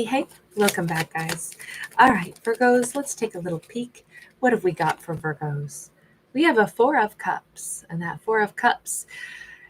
Hey, welcome back, guys. All right, Virgos, let's take a little peek. What have we got for Virgos? We have a Four of Cups, and that Four of Cups,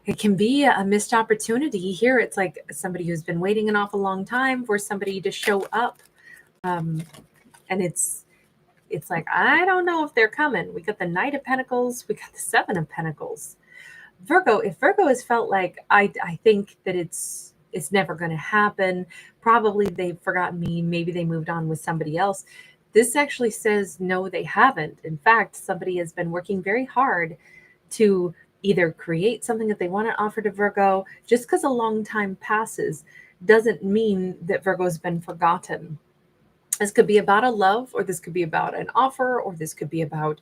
it can be a missed opportunity. Here, it's like somebody who's been waiting an awful long time for somebody to show up. And it's like, I don't know if they're coming. We got the Knight of Pentacles. We got the Seven of Pentacles. Virgo, if Virgo has felt like, I think that it's never going to happen. Probably they've forgotten me. Maybe they moved on with somebody else. This actually says, no, they haven't. In fact, somebody has been working very hard to either create something that they want to offer to Virgo. Just because a long time passes doesn't mean that Virgo's been forgotten. This could be about a love, or this could be about an offer, or this could be about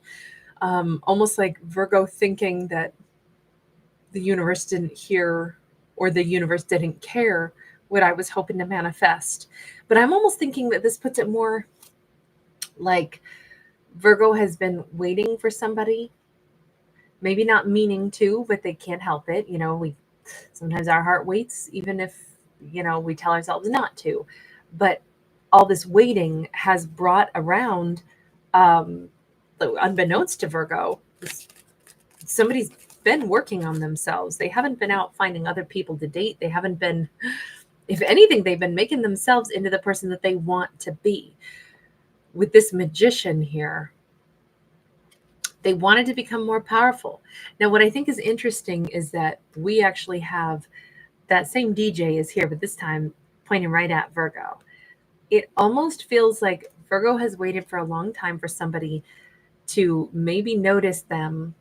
almost like Virgo thinking that the universe didn't hear, or the universe didn't care what I was hoping to manifest. But I'm almost thinking that this puts it more like Virgo has been waiting for somebody, maybe not meaning to, but they can't help it. You know, sometimes our heart waits, even if, we tell ourselves not to. But all this waiting has brought around, unbeknownst to Virgo, somebody's been working on themselves. They haven't been out finding other people to date. They haven't been, if anything, they've been making themselves into the person that they want to be. With this Magician here, they wanted to become more powerful. Now, what I think is interesting is that we actually have that same DJ is here, but this time pointing right at Virgo. It almost feels like Virgo has waited for a long time for somebody to maybe notice them.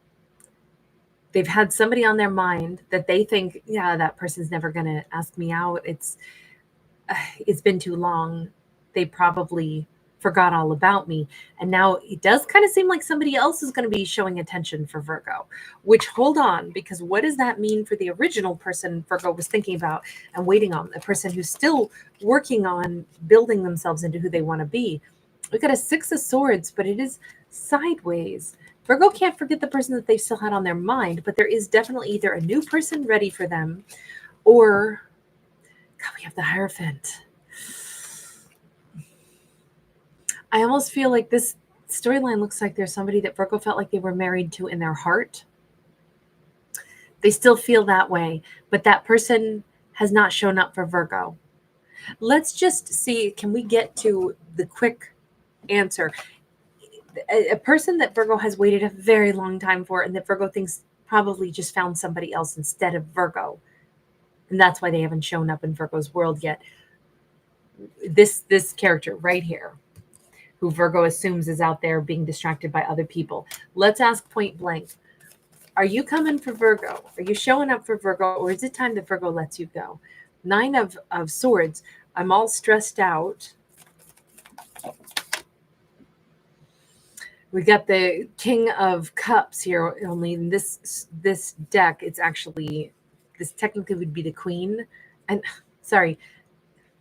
They've had somebody on their mind that they think, yeah, that person's never going to ask me out. It's been too long. They probably forgot all about me. And now it does kind of seem like somebody else is going to be showing attention for Virgo, which, hold on, because what does that mean for the original person Virgo was thinking about and waiting on, the person who's still working on building themselves into who they want to be? We got a Six of Swords, but it is sideways. Virgo can't forget the person that they still had on their mind, but there is definitely either a new person ready for them, or, God, we have the Hierophant. I almost feel like this storyline looks like there's somebody that Virgo felt like they were married to in their heart. They still feel that way, but that person has not shown up for Virgo. Let's just see, can we get to the quick answer? A person that Virgo has waited a very long time for, and that Virgo thinks probably just found somebody else instead of Virgo. And that's why they haven't shown up in Virgo's world yet. This character right here, who Virgo assumes is out there being distracted by other people. Let's ask point blank. Are you coming for Virgo? Are you showing up for Virgo? Or is it time that Virgo lets you go? Nine of Swords. I'm all stressed out. We got the King of Cups here. Only in this deck, it's actually, this technically would be the Queen. And sorry,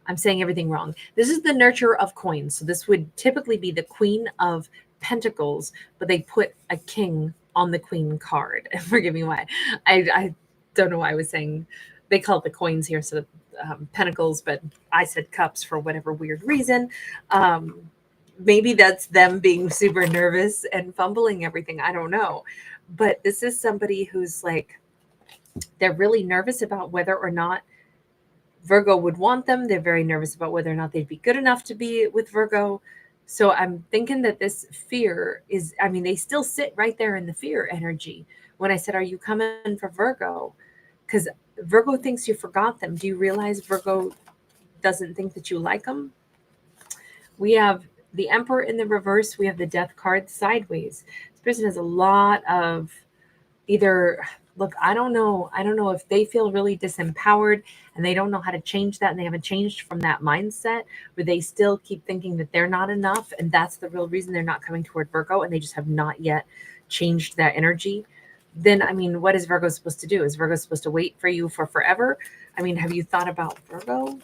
I'm saying everything wrong. This is the Nurturer of Coins. So this would typically be the Queen of Pentacles, but they put a king on the Queen card. Forgive me why. I don't know why I was saying, they call it the coins here, so Pentacles, but I said cups for whatever weird reason. Maybe that's them being super nervous and fumbling everything. I don't know. But this is somebody who's like, they're really nervous about whether or not Virgo would want them. They're very nervous about whether or not they'd be good enough to be with Virgo. So I'm thinking that this fear is, they still sit right there in the fear energy. When I said, are you coming for Virgo? Because Virgo thinks you forgot them. Do you realize Virgo doesn't think that you like them? We have the Emperor in the reverse. We have the Death card sideways. This person has a lot of either, look, I don't know if they feel really disempowered and they don't know how to change that, and they haven't changed from that mindset, where they still keep thinking that they're not enough, and that's the real reason they're not coming toward Virgo, and they just have not yet changed that energy. Then, what is Virgo supposed to do? Is Virgo supposed to wait for you for forever? Have you thought about Virgo?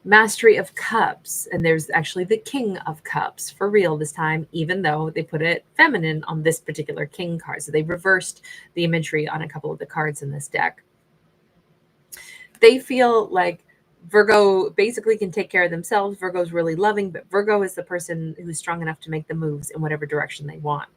Mastery of Cups, and there's actually the King of Cups for real this time, even though they put it feminine on this particular King card. So they reversed the imagery on a couple of the cards in this deck. They feel like Virgo basically can take care of themselves. Virgo's really loving, but Virgo is the person who's strong enough to make the moves in whatever direction they want.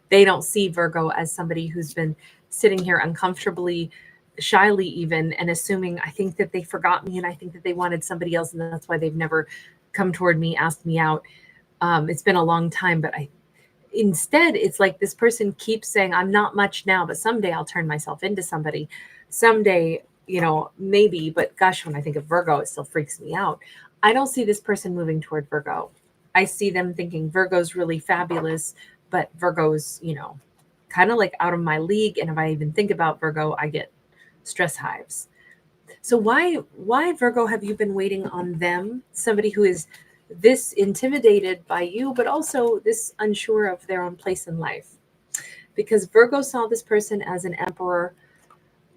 They don't see Virgo as somebody who's been sitting here uncomfortably, shyly even, and assuming, I think that they forgot me and I think that they wanted somebody else and that's why they've never come toward me, asked me out. It's been a long time, but instead it's like this person keeps saying, I'm not much now, but someday I'll turn myself into somebody. Someday, maybe, but gosh, when I think of Virgo, it still freaks me out. I don't see this person moving toward Virgo. I see them thinking Virgo's really fabulous, but Virgo's, kind of like out of my league. And if I even think about Virgo, I get stress hives. So why Virgo have you been waiting on them? Somebody who is this intimidated by you, but also this unsure of their own place in life. Because Virgo saw this person as an emperor.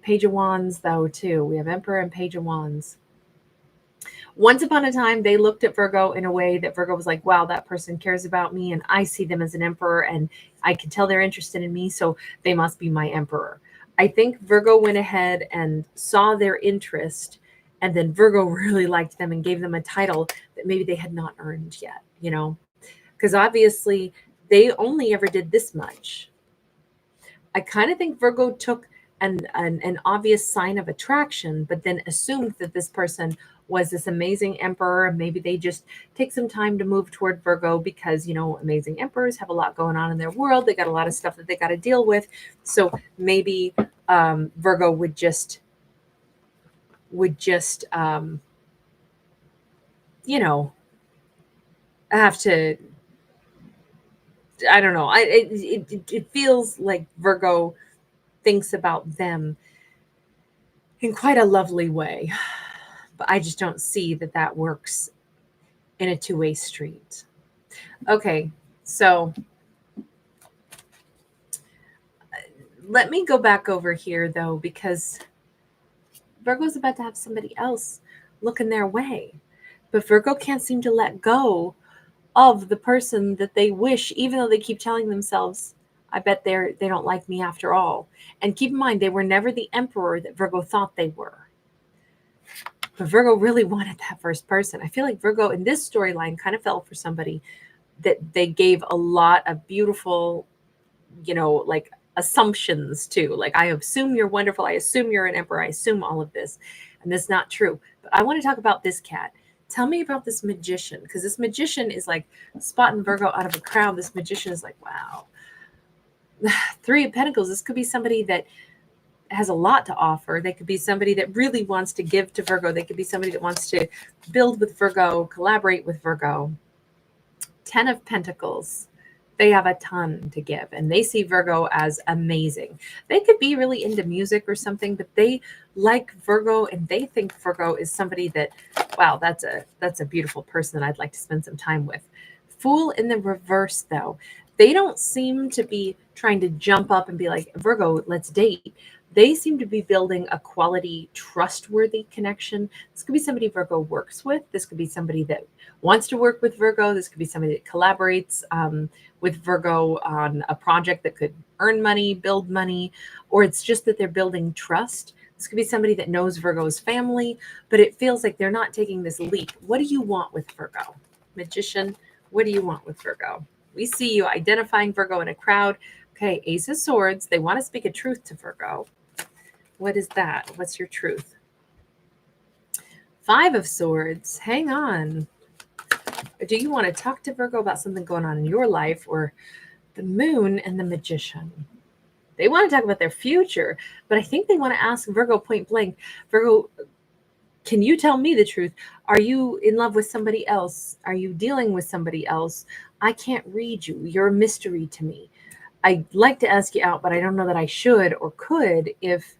Page of Wands, though, too. We have Emperor and Page of Wands. Once upon a time, they looked at Virgo in a way that Virgo was like, wow, that person cares about me, and I see them as an emperor, and I can tell they're interested in me, so they must be my emperor. I think Virgo went ahead and saw their interest, and then Virgo really liked them and gave them a title that maybe they had not earned yet, because obviously they only ever did this much. I kind of think Virgo took an obvious sign of attraction, but then assumed that this person was this amazing emperor. Maybe they just take some time to move toward Virgo because, amazing emperors have a lot going on in their world. They got a lot of stuff that they got to deal with. So maybe Virgo would just have to, I don't know. It feels like Virgo thinks about them in quite a lovely way. But I just don't see that works in a two-way street. Okay, so let me go back over here, though, because Virgo's about to have somebody else looking their way. But Virgo can't seem to let go of the person that they wish, even though they keep telling themselves, I bet they don't like me after all. And keep in mind, they were never the emperor that Virgo thought they were. But Virgo really wanted that first person. I feel like Virgo in this storyline kind of fell for somebody that they gave a lot of beautiful, like assumptions to. Like, I assume you're wonderful. I assume you're an emperor. I assume all of this. And that's not true. But I want to talk about this cat. Tell me about this magician, because this magician is like spotting Virgo out of a crowd. This magician is like, wow. Three of Pentacles. This could be somebody that has a lot to offer. They could be somebody that really wants to give to Virgo. They could be somebody that wants to build with Virgo, collaborate with Virgo. 10 of Pentacles. They have a ton to give, and they see Virgo as amazing. They could be really into music or something, but they like Virgo, and they think Virgo is somebody that, wow, that's a beautiful person that I'd like to spend some time with. Fool in the reverse, though. They don't seem to be trying to jump up and be like, Virgo, let's date. They seem to be building a quality, trustworthy connection. This could be somebody Virgo works with. This could be somebody that wants to work with Virgo. This could be somebody that collaborates with Virgo on a project that could earn money, build money, or it's just that they're building trust. This could be somebody that knows Virgo's family, but it feels like they're not taking this leap. What do you want with Virgo? Magician, what do you want with Virgo? We see you identifying Virgo in a crowd. Okay, Ace of Swords. They want to speak a truth to Virgo. What is that? What's your truth? 5 of Swords. Hang on. Do you want to talk to Virgo about something going on in your life? Or the Moon and the Magician? They want to talk about their future, but I think they want to ask Virgo point blank, Virgo, can you tell me the truth? Are you in love with somebody else? Are you dealing with somebody else? I can't read you. You're a mystery to me. I'd like to ask you out, but I don't know that I should or could if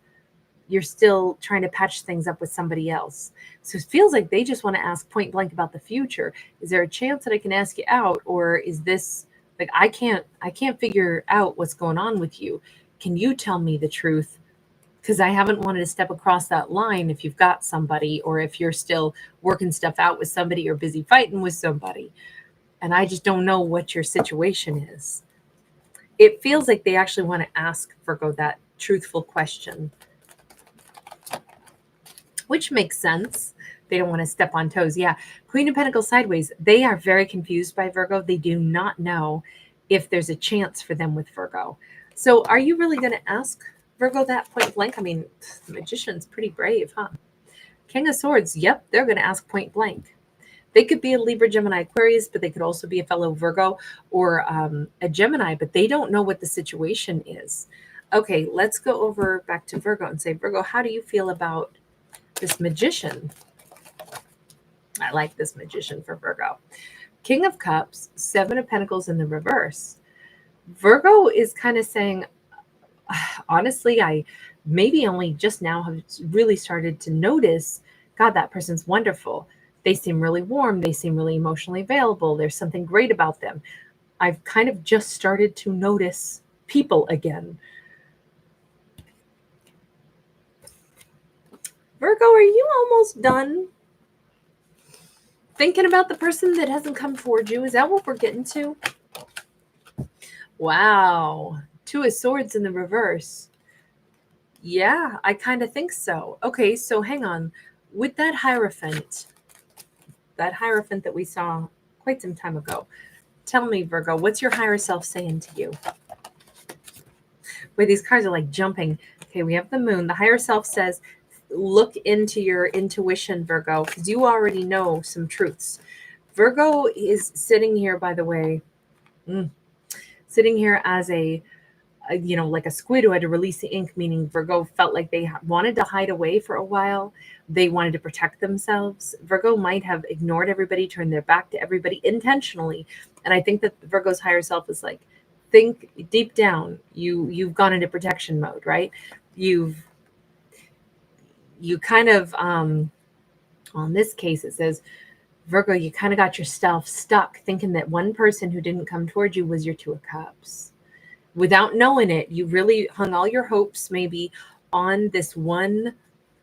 you're still trying to patch things up with somebody else. So it feels like they just want to ask point blank about the future. Is there a chance that I can ask you out? Or is this like, I can't figure out what's going on with you. Can you tell me the truth? Because I haven't wanted to step across that line if you've got somebody, or if you're still working stuff out with somebody or busy fighting with somebody. And I just don't know what your situation is. It feels like they actually want to ask Virgo that truthful question, which makes sense They don't want to step on toes. Yeah. Queen of Pentacles sideways. They are very confused by Virgo. They do not know if there's a chance for them with Virgo. So are you really going to ask Virgo that point blank? I mean, the Magician's pretty brave, huh? King of Swords. Yep. They're going to ask point blank. They could be a Libra, Gemini, Aquarius, but they could also be a fellow Virgo or a Gemini, but they don't know what the situation is. Okay, let's go over back to Virgo and say, Virgo, how do you feel about this Magician? I like this Magician for Virgo. King of Cups, Seven of Pentacles in the reverse. Virgo is kind of saying, honestly, I maybe only just now have really started to notice, God, that person's wonderful. They seem really warm. They seem really emotionally available. There's something great about them. I've kind of just started to notice people again. Virgo, are you almost done thinking about the person that hasn't come towards you? Is that what we're getting to? Wow. Two of Swords in the reverse. Yeah, I kind of think so. Okay, so hang on. With that Hierophant that we saw quite some time ago, tell me, Virgo, what's your higher self saying to you? Wait, these cards are like jumping. Okay, we have the Moon. The higher self says, look into your intuition, Virgo, because you already know some truths. Virgo is sitting here, by the way, sitting here as a like a squid who had to release the ink, meaning Virgo felt like they wanted to hide away for a while. They wanted to protect themselves. Virgo might have ignored everybody, turned their back to everybody intentionally. And I think that Virgo's higher self is like, think deep down, you've gone into protection mode, right? You kind of, on this case, it says, Virgo, you kind of got yourself stuck thinking that one person who didn't come towards you was your Two of Cups. Without knowing it, you really hung all your hopes maybe on this one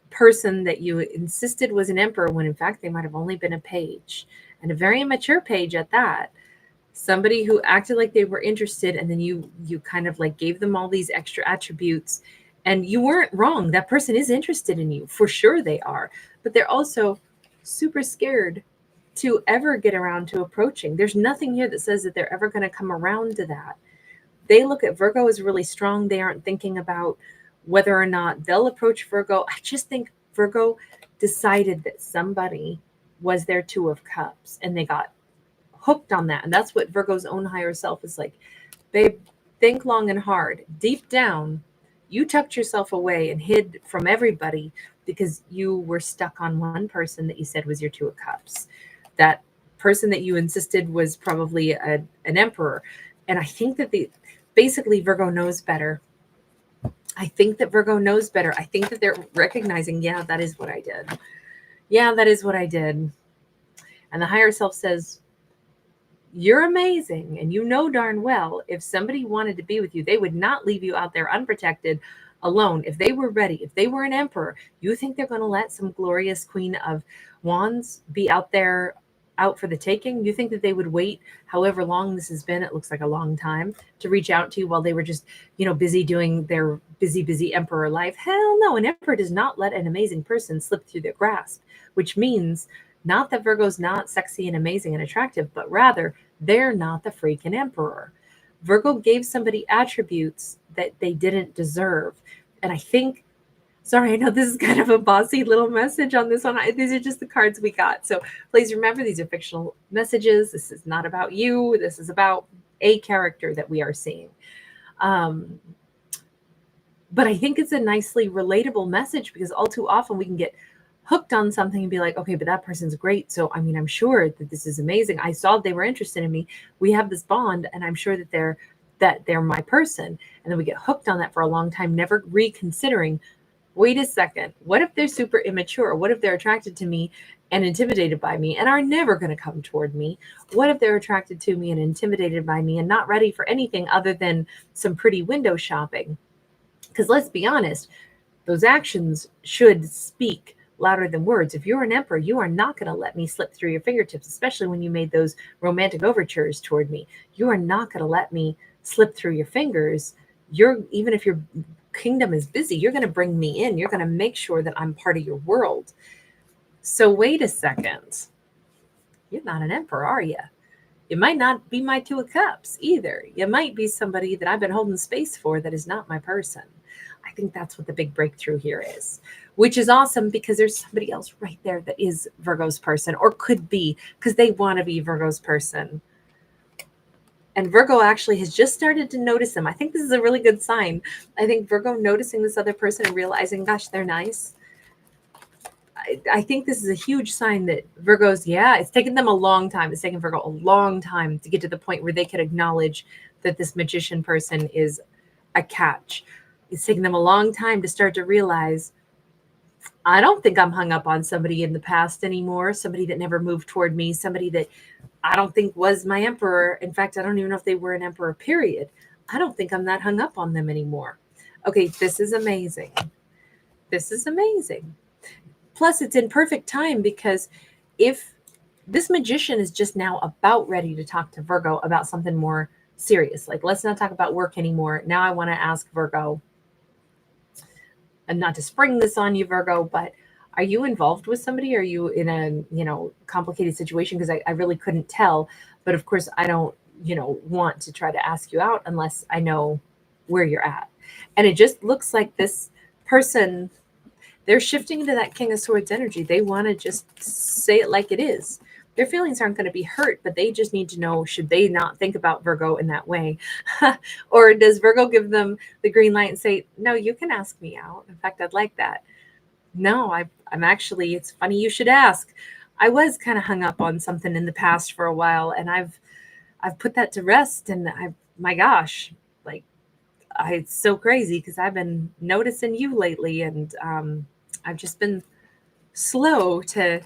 person that you insisted was an emperor, when in fact they might have only been a page, and a very immature page at that. Somebody who acted like they were interested, and then you kind of like gave them all these extra attributes, and you weren't wrong. That person is interested in you, for sure they are, but they're also super scared to ever get around to approaching. There's nothing here that says that they're ever going to come around to that. They look at Virgo as really strong. They aren't thinking about whether or not they'll approach Virgo. I just think Virgo decided that somebody was their Two of Cups, and they got hooked on that. And that's what Virgo's own higher self is like. Babe, think long and hard. Deep down, you tucked yourself away and hid from everybody because you were stuck on one person that you said was your Two of Cups. That person that you insisted was probably an emperor. And I think that basically Virgo knows better. I think that Virgo knows better. I think that they're recognizing, yeah, that is what I did. Yeah, that is what I did. And the higher self says, you're amazing. And you know darn well, if somebody wanted to be with you, they would not leave you out there unprotected, alone. If they were ready, if they were an emperor, you think they're going to let some glorious Queen of Wands be out there, out for the taking? You think that they would wait however long this has been, it looks like a long time, to reach out to you while they were just, busy doing their busy emperor life? Hell no. An emperor does not let an amazing person slip through their grasp, which means not that Virgo's not sexy and amazing and attractive, but rather they're not the freaking emperor. Virgo gave somebody attributes that they didn't deserve. And I think, sorry, I know this is kind of a bossy little message on this one. These are just the cards we got. So please remember, these are fictional messages. This is not about you. This is about a character that we are seeing. But I think it's a nicely relatable message, because all too often we can get hooked on something and be like, okay, but that person's great. So, I mean, I'm sure that this is amazing. I saw they were interested in me. We have this bond, and I'm sure that they're my person. And then we get hooked on that for a long time, never reconsidering, wait a second, what if they're super immature? What if they're attracted to me and intimidated by me and are never going to come toward me? What if they're attracted to me and intimidated by me and not ready for anything other than some pretty window shopping? Because let's be honest, those actions should speak louder than words. If you're an emperor, you are not going to let me slip through your fingertips, especially when you made those romantic overtures toward me. You are not going to let me slip through your fingers. Even if your kingdom is busy, you're going to bring me in. You're going to make sure that I'm part of your world. So wait a second. You're not an emperor, are you? You might not be my Two of Cups either. You might be somebody that I've been holding space for that is not my person. I think that's what the big breakthrough here is, which is awesome because there's somebody else right there that is Virgo's person or could be because they want to be Virgo's person. And Virgo actually has just started to notice them. I think this is a really good sign. I think Virgo noticing this other person and realizing, gosh, they're nice. I think this is a huge sign that Virgos, it's taken them a long time. It's taken Virgo a long time to get to the point where they could acknowledge that this magician person is a catch. It's taken them a long time to start to realize, I don't think I'm hung up on somebody in the past anymore, somebody that never moved toward me, somebody that I don't think was my emperor. In fact, I don't even know if they were an emperor, period. I don't think I'm that hung up on them anymore. Okay, this is amazing. This is amazing. Plus, it's in perfect time because if this magician is just now about ready to talk to Virgo about something more serious, like let's not talk about work anymore. Now I want to ask Virgo, and not to spring this on you, Virgo, but are you involved with somebody? Are you in a, complicated situation? Because I really couldn't tell. But of course, I don't, want to try to ask you out unless I know where you're at. And it just looks like this person, they're shifting into that King of Swords energy. They want to just say it like it is. Their feelings aren't going to be hurt, but they just need to know, should they not think about Virgo in that way? Or does Virgo give them the green light and say, no, you can ask me out. In fact, I'd like that. No, I'm actually, it's funny you should ask. I was kind of hung up on something in the past for a while, and I've put that to rest. And my gosh, like, it's so crazy because I've been noticing you lately, and I've just been slow to,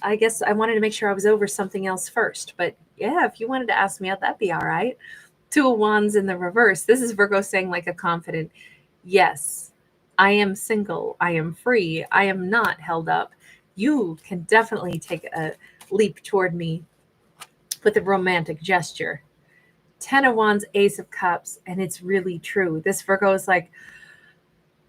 I guess I wanted to make sure I was over something else first. But yeah, if you wanted to ask me out, that'd be all right. Two of Wands in the reverse. This is Virgo saying like a confident, yes, I am single. I am free. I am not held up. You can definitely take a leap toward me with a romantic gesture. 10 of Wands, Ace of Cups, and it's really true. This Virgo is like,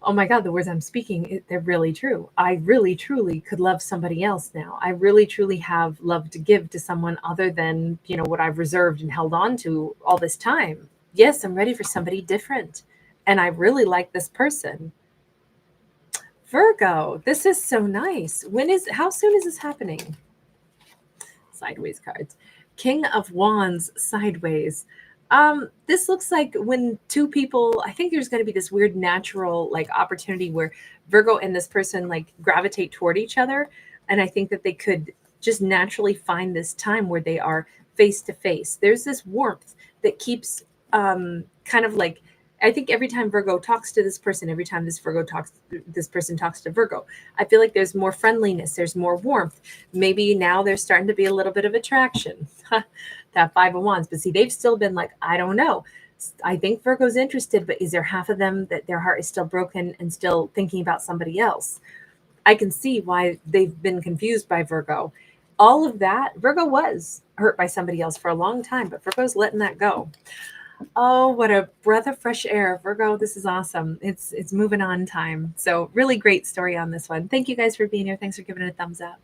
oh my God, the words I'm speaking, they're really true. I really, truly could love somebody else now. I really, truly have love to give to someone other than, what I've reserved and held on to all this time. Yes, I'm ready for somebody different. And I really like this person. Virgo, this is so nice. How soon is this happening? Sideways cards. King of Wands, sideways. This looks like when two people, I think there's going to be this weird natural like opportunity where Virgo and this person like gravitate toward each other. And I think that they could just naturally find this time where they are face to face. There's this warmth that keeps kind of like, I think every time Virgo talks to this person, every time this person talks to Virgo, I feel like there's more friendliness, there's more warmth. Maybe now there's starting to be a little bit of attraction. That 5 of Wands. But see, they've still been like, I don't know. I think Virgo's interested, but is there half of them that their heart is still broken and still thinking about somebody else? I can see why they've been confused by Virgo. All of that, Virgo was hurt by somebody else for a long time, but Virgo's letting that go. Oh, what a breath of fresh air. Virgo, this is awesome. It's moving on time. So really great story on this one. Thank you guys for being here. Thanks for giving it a thumbs up.